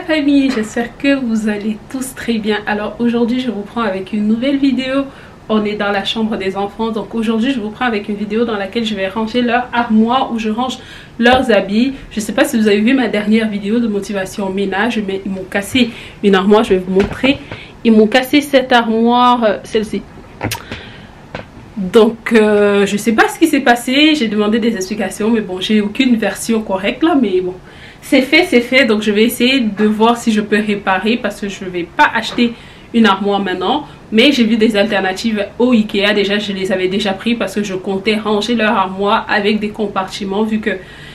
famille, j'espère que vous allez tous très bien. Alors aujourd'hui je vous prends avec une nouvelle vidéo. On est dans la chambre des enfants, donc aujourd'hui je vous prends avec une vidéo dans laquelle je vais ranger leur armoire, où je range leurs habits. Je ne sais pas si vous avez vu ma dernière vidéo de motivation ménage, mais ils m'ont cassé une armoire, je vais vous montrer. Ils m'ont cassé cette armoire, celle-ci. Donc je sais pas ce qui s'est passé, j'ai demandé des explications, mais bon, j'ai aucune version correcte là, mais bon, c'est fait, donc je vais essayer de voir si je peux réparer, parce que je vais pas acheter une armoire maintenant, mais j'ai vu des alternatives au Ikea. Déjà je les avais déjà pris parce que je comptais ranger leur armoire avec des compartiments, vu que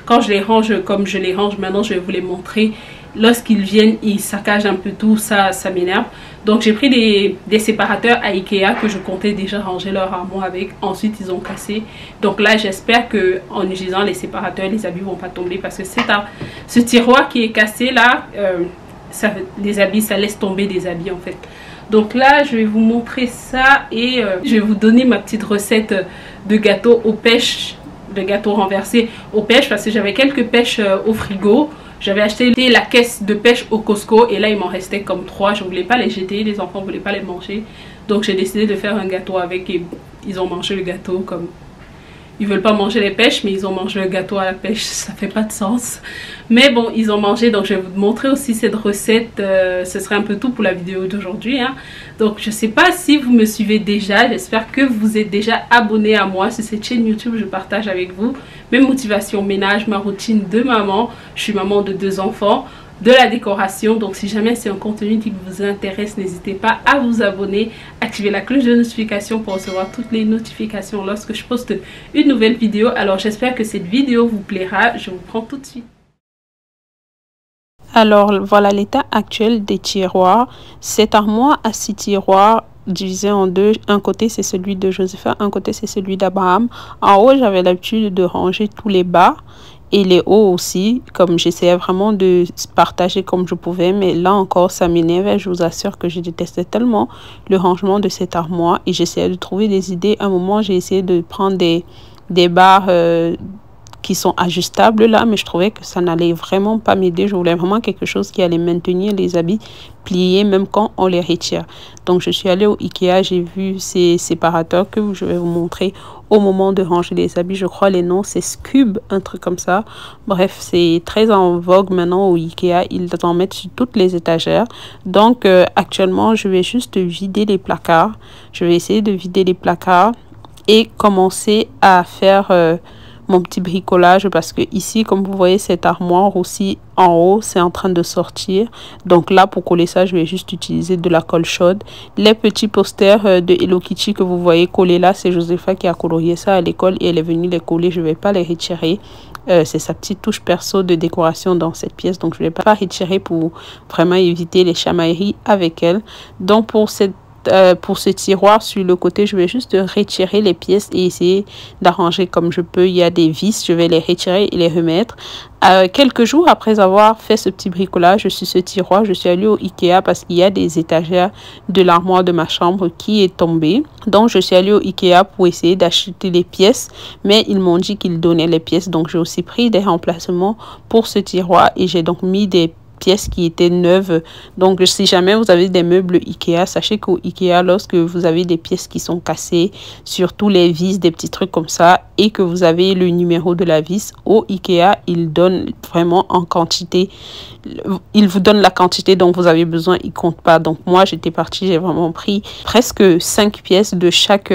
quand je les range comme je les range maintenant, je vais vous les montrer, lorsqu'ils viennent ils saccagent un peu tout, ça m'énerve. Donc j'ai pris des séparateurs à Ikea que je comptais déjà ranger leur armoire avec. Ensuite ils ont cassé, donc là j'espère que en utilisant les séparateurs les habits vont pas tomber, parce que c'est ce tiroir qui est cassé là, les habits, ça laisse tomber des habits en fait. Donc là je vais vous montrer ça, et je vais vous donner ma petite recette de gâteau aux pêches, de gâteau renversé aux pêches, parce que j'avais quelques pêches au frigo. J'avais acheté la caisse de pêche au Costco et là il m'en restait comme 3. Je voulais pas les jeter, les enfants voulaient pas les manger, donc j'ai décidé de faire un gâteau avec, et ils ont mangé le gâteau. Comme ils veulent pas manger les pêches, mais ils ont mangé le gâteau à la pêche, ça fait pas de sens, mais bon ils ont mangé. Donc je vais vous montrer aussi cette recette. Ce serait un peu tout pour la vidéo d'aujourd'hui hein. Donc je sais pas si vous me suivez déjà, j'espère que vous êtes déjà abonné à moi sur cette chaîne YouTube. Je partage avec vous mes motivations ménage, ma routine de maman. Je suis maman de 2 enfants, de la décoration. Donc si jamais c'est un contenu qui vous intéresse, n'hésitez pas à vous abonner, activer la cloche de notification pour recevoir toutes les notifications lorsque je poste une nouvelle vidéo. Alors j'espère que cette vidéo vous plaira, je vous prends tout de suite. Alors voilà l'état actuel des tiroirs. Cette armoire à 6 tiroirs divisé en deux. Un côté c'est celui de Josepha, un côté c'est celui d'Abraham. En haut j'avais l'habitude de ranger tous les bas et les hauts aussi, comme j'essayais vraiment de partager comme je pouvais, mais là encore ça m'énervait. Je vous assure que je détestais tellement le rangement de cette armoire et j'essayais de trouver des idées. À un moment j'ai essayé de prendre des barres qui sont ajustables là, mais je trouvais que ça n'allait vraiment pas m'aider. Je voulais vraiment quelque chose qui allait maintenir les habits pliés même quand on les retire. Donc je suis allée au Ikea, j'ai vu ces séparateurs que je vais vous montrer au moment de ranger les habits. Je crois les noms c'est Scube, un truc comme ça. Bref, c'est très en vogue maintenant au Ikea, ils en mettent sur toutes les étagères. Donc actuellement je vais juste vider les placards. Je vais essayer de vider les placards et commencer à faire mon petit bricolage, parce que ici comme vous voyez cette armoire aussi en haut c'est en train de sortir. Donc là pour coller ça je vais juste utiliser de la colle chaude. Les petits posters de Hello Kitty que vous voyez collés là, c'est Josepha qui a colorié ça à l'école et elle est venue les coller. Je vais pas les retirer, c'est sa petite touche perso de décoration dans cette pièce, donc je vais pas retirer pour vraiment éviter les chamailleries avec elle. Donc pour ce tiroir sur le côté je vais juste retirer les pièces et essayer d'arranger comme je peux. Il y a des vis, je vais les retirer et les remettre. Quelques jours après avoir fait ce petit bricolage sur ce tiroir, je suis allée au Ikea parce qu'il y a des étagères de l'armoire de ma chambre qui est tombée. Donc je suis allée au Ikea pour essayer d'acheter les pièces, mais ils m'ont dit qu'ils donnaient les pièces, donc j'ai aussi pris des remplacements pour ce tiroir et j'ai donc mis des pièces qui étaient neuves. Donc si jamais vous avez des meubles Ikea, sachez qu'au Ikea, lorsque vous avez des pièces qui sont cassées, surtout les vis, des petits trucs comme ça, et que vous avez le numéro de la vis, au Ikea ils donnent vraiment en quantité, ils vous donnent la quantité dont vous avez besoin, ils comptent pas. Donc moi j'étais partie, j'ai vraiment pris presque 5 pièces de chaque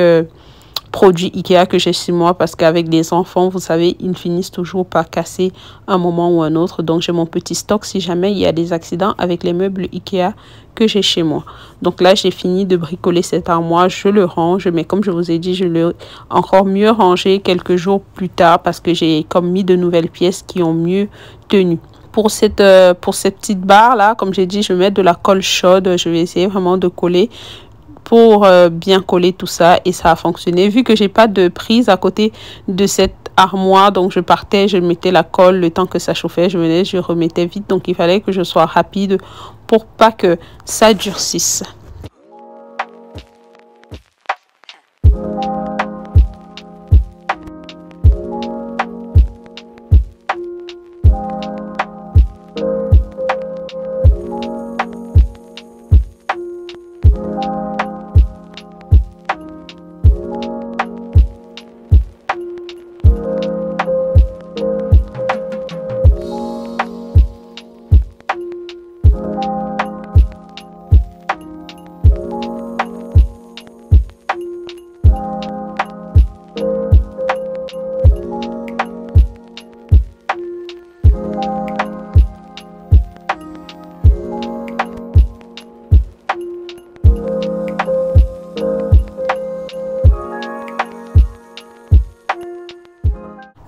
produits Ikea que j'ai chez moi, parce qu'avec des enfants vous savez ils finissent toujours par casser un moment ou un autre. Donc j'ai mon petit stock si jamais il y a des accidents avec les meubles Ikea que j'ai chez moi. Donc là j'ai fini de bricoler cette armoire, je le range, mais comme je vous ai dit je l'ai encore mieux rangé quelques jours plus tard parce que j'ai comme mis de nouvelles pièces qui ont mieux tenu. Pour cette petite barre là, comme j'ai dit, je vais mettre de la colle chaude. Je vais essayer vraiment de coller pour bien coller tout ça, et ça a fonctionné. Vu que j'ai pas de prise à côté de cette armoire, donc je partais, je mettais la colle, le temps que ça chauffait je venais, je remettais vite. Donc il fallait que je sois rapide pour pas que ça durcisse.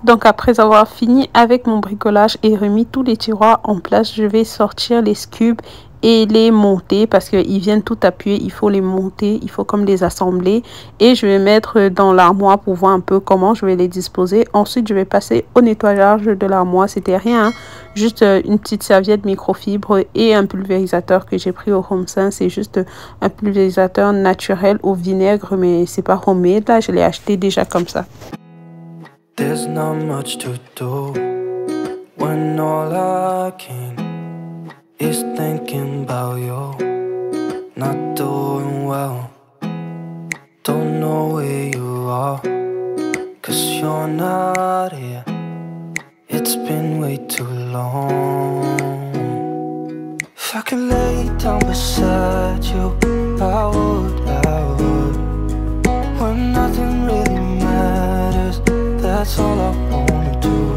Donc après avoir fini avec mon bricolage et remis tous les tiroirs en place, je vais sortir les scubs et les monter parce qu'ils viennent tout appuyer. Il faut les monter, il faut comme les assembler et je vais mettre dans l'armoire pour voir un peu comment je vais les disposer. Ensuite, je vais passer au nettoyage de l'armoire. C'était rien, hein? Juste une petite serviette microfibre et un pulvérisateur que j'ai pris au Home Sense. C'est juste un pulvérisateur naturel au vinaigre, mais c'est pas homemade. Là, je l'ai acheté déjà comme ça. There's not much to do when all I can is thinking about you. Not doing well, don't know where you are, 'cause you're not here. It's been way too long. If I could lay down beside you, I would. When nothing really matters, that's all I wanna do.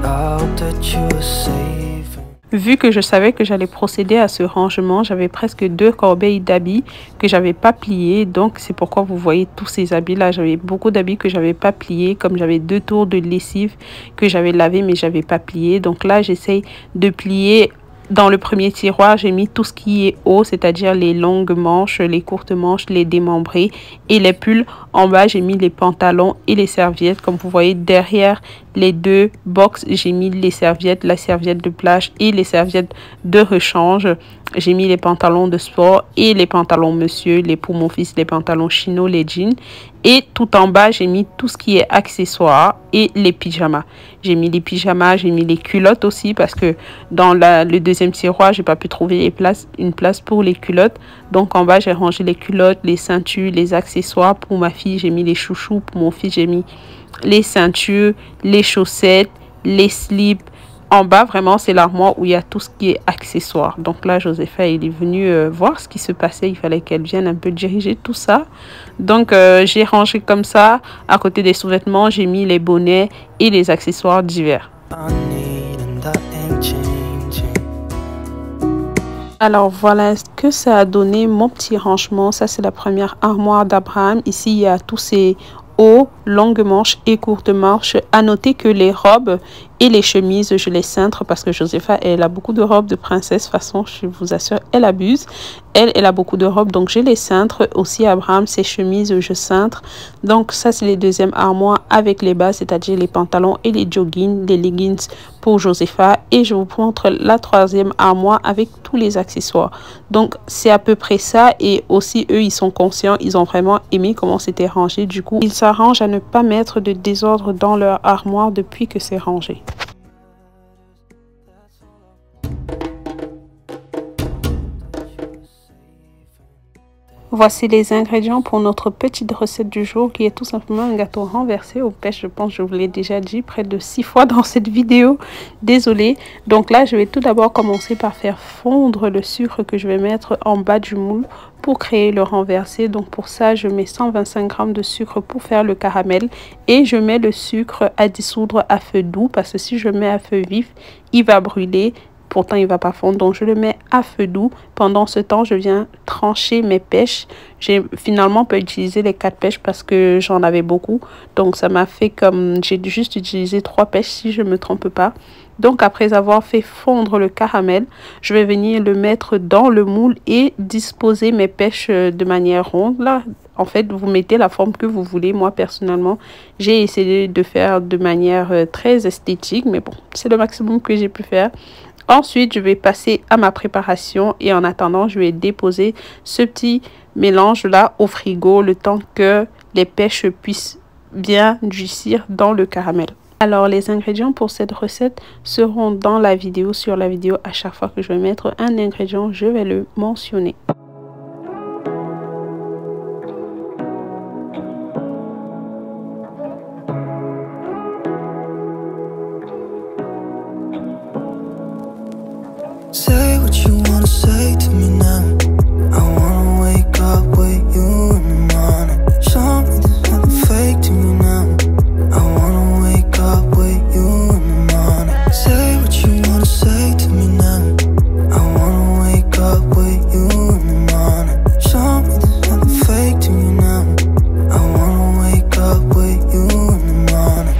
I hope that you are safe. Vu que je savais que j'allais procéder à ce rangement, j'avais presque 2 corbeilles d'habits que j'avais pas pliés. Donc, c'est pourquoi vous voyez tous ces habits-là. J'avais beaucoup d'habits que j'avais pas pliés, comme j'avais 2 tours de lessive que j'avais lavé mais j'avais pas plié. Donc là, j'essaye de plier. Dans le premier tiroir, j'ai mis tout ce qui est haut, c'est-à-dire les longues manches, les courtes manches, les démembrés et les pulls. En bas, j'ai mis les pantalons et les serviettes. Comme vous voyez, derrière les 2 box, j'ai mis les serviettes, la serviette de plage et les serviettes de rechange. J'ai mis les pantalons de sport et les pantalons monsieur, pour mon fils, les pantalons chino, les jeans. Et tout en bas, j'ai mis tout ce qui est accessoires et les pyjamas. J'ai mis les pyjamas, j'ai mis les culottes aussi parce que dans le deuxième tiroir, j'ai pas pu trouver une place pour les culottes. Donc en bas, j'ai rangé les culottes, les ceintures, les accessoires. Pour ma fille, j'ai mis les chouchous. Pour mon fils, j'ai mis les ceintures, les chaussettes, les slips. En bas, vraiment, c'est l'armoire où il y a tout ce qui est accessoires. Donc là, Josepha, il est venu voir ce qui se passait. Il fallait qu'elle vienne un peu diriger tout ça. Donc, j'ai rangé comme ça. À côté des sous-vêtements, j'ai mis les bonnets et les accessoires divers. Alors, voilà ce que ça a donné, mon petit rangement. Ça, c'est la première armoire d'Abraham. Ici, il y a tous ces hauts, longues manches et courtes manches. À noter que les robes et les chemises, je les cintre parce que Josepha, elle a beaucoup de robes de princesse. De toute façon, je vous assure, elle abuse. Elle a beaucoup de robes, donc je les cintre. Aussi, Abraham, ses chemises, je cintre. Donc, ça, c'est les deuxièmes armoires avec les bas, c'est-à-dire les pantalons et les joggings, les leggings pour Josepha. Et je vous montre la troisième armoire avec tous les accessoires. Donc, c'est à peu près ça. Et aussi, eux, ils sont conscients. Ils ont vraiment aimé comment c'était rangé. Du coup, ils s'arrangent à ne pas mettre de désordre dans leur armoire depuis que c'est rangé. Voici les ingrédients pour notre petite recette du jour qui est tout simplement un gâteau renversé aux pêches. Je pense que je vous l'ai déjà dit près de 6 fois dans cette vidéo. Désolée. Donc là, je vais tout d'abord commencer par faire fondre le sucre que je vais mettre en bas du moule pour créer le renversé. Donc pour ça, je mets 125 g de sucre pour faire le caramel et je mets le sucre à dissoudre à feu doux parce que si je mets à feu vif, il va brûler. Pourtant, il ne va pas fondre. Donc, je le mets à feu doux. Pendant ce temps, je viens trancher mes pêches. J'ai finalement pas utilisé les 4 pêches parce que j'en avais beaucoup. Donc, ça m'a fait comme... J'ai juste utilisé 3 pêches si je ne me trompe pas. Donc, après avoir fait fondre le caramel, je vais venir le mettre dans le moule et disposer mes pêches de manière ronde. Là, en fait, vous mettez la forme que vous voulez. Moi, personnellement, j'ai essayé de faire de manière très esthétique. Mais bon, c'est le maximum que j'ai pu faire. Ensuite, je vais passer à ma préparation et en attendant, je vais déposer ce petit mélange-là au frigo le temps que les pêches puissent bien durcir dans le caramel. Alors, les ingrédients pour cette recette seront dans la vidéo. Sur la vidéo, à chaque fois que je vais mettre un ingrédient, je vais le mentionner. Say what you wanna say to me now. I wanna wake up with you in the morning. Show me there's nothing fake to me now. I wanna wake up with you in the morning. Say what you wanna say to me now. I wanna wake up with you in the morning. Show me there's nothing fake to me now. I wanna wake up with you in the morning.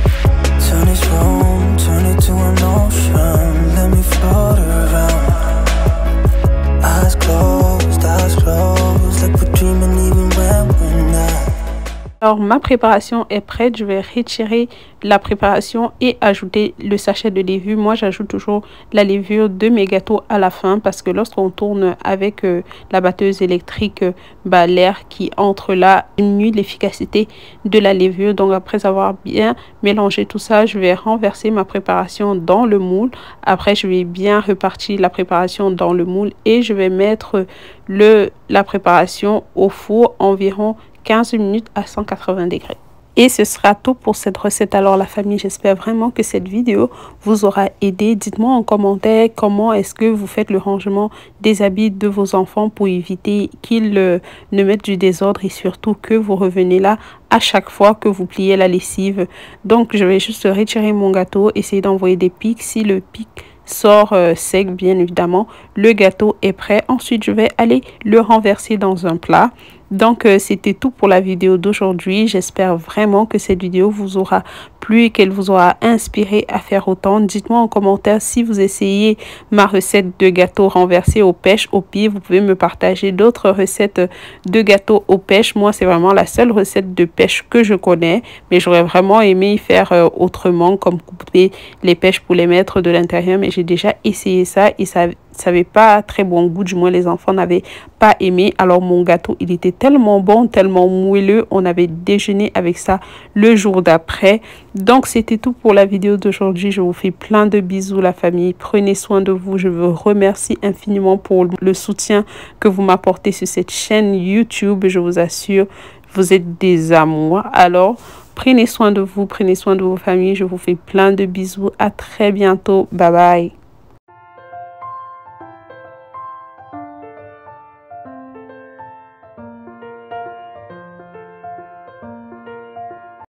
Alors, ma préparation est prête. Je vais retirer la préparation et ajouter le sachet de levure. Moi, j'ajoute toujours la levure de mes gâteaux à la fin parce que lorsqu'on tourne avec la batteuse électrique, l'air qui entre là diminue l'efficacité de la levure. Donc, après avoir bien mélangé tout ça, je vais renverser ma préparation dans le moule. Après, je vais bien repartir la préparation dans le moule et je vais mettre la préparation au four environ 15 minutes à 180 degrés. Et ce sera tout pour cette recette. Alors la famille, j'espère vraiment que cette vidéo vous aura aidé. Dites-moi en commentaire comment est-ce que vous faites le rangement des habits de vos enfants pour éviter qu'ils ne mettent du désordre et surtout que vous revenez là à chaque fois que vous pliez la lessive. Donc je vais juste retirer mon gâteau, essayer d'envoyer des pics. Si le pic sort sec, bien évidemment, le gâteau est prêt. Ensuite, je vais aller le renverser dans un plat. Donc, c'était tout pour la vidéo d'aujourd'hui. J'espère vraiment que cette vidéo vous aura plu et qu'elle vous aura inspiré à faire autant. Dites-moi en commentaire si vous essayez ma recette de gâteau renversé aux pêches. Au pire, vous pouvez me partager d'autres recettes de gâteau aux pêches. Moi, c'est vraiment la seule recette de pêche que je connais. Mais j'aurais vraiment aimé y faire autrement, comme couper les pêches pour les mettre de l'intérieur. Mais j'ai déjà essayé ça et ça n'avait pas très bon goût, du moins les enfants n'avaient pas aimé. Alors mon gâteau, il était tellement bon, tellement moelleux, on avait déjeuné avec ça le jour d'après. Donc c'était tout pour la vidéo d'aujourd'hui. Je vous fais plein de bisous la famille, prenez soin de vous. Je vous remercie infiniment pour le soutien que vous m'apportez sur cette chaîne YouTube. Je vous assure, vous êtes des amours. Alors prenez soin de vous, prenez soin de vos familles. Je vous fais plein de bisous, à très bientôt, bye bye.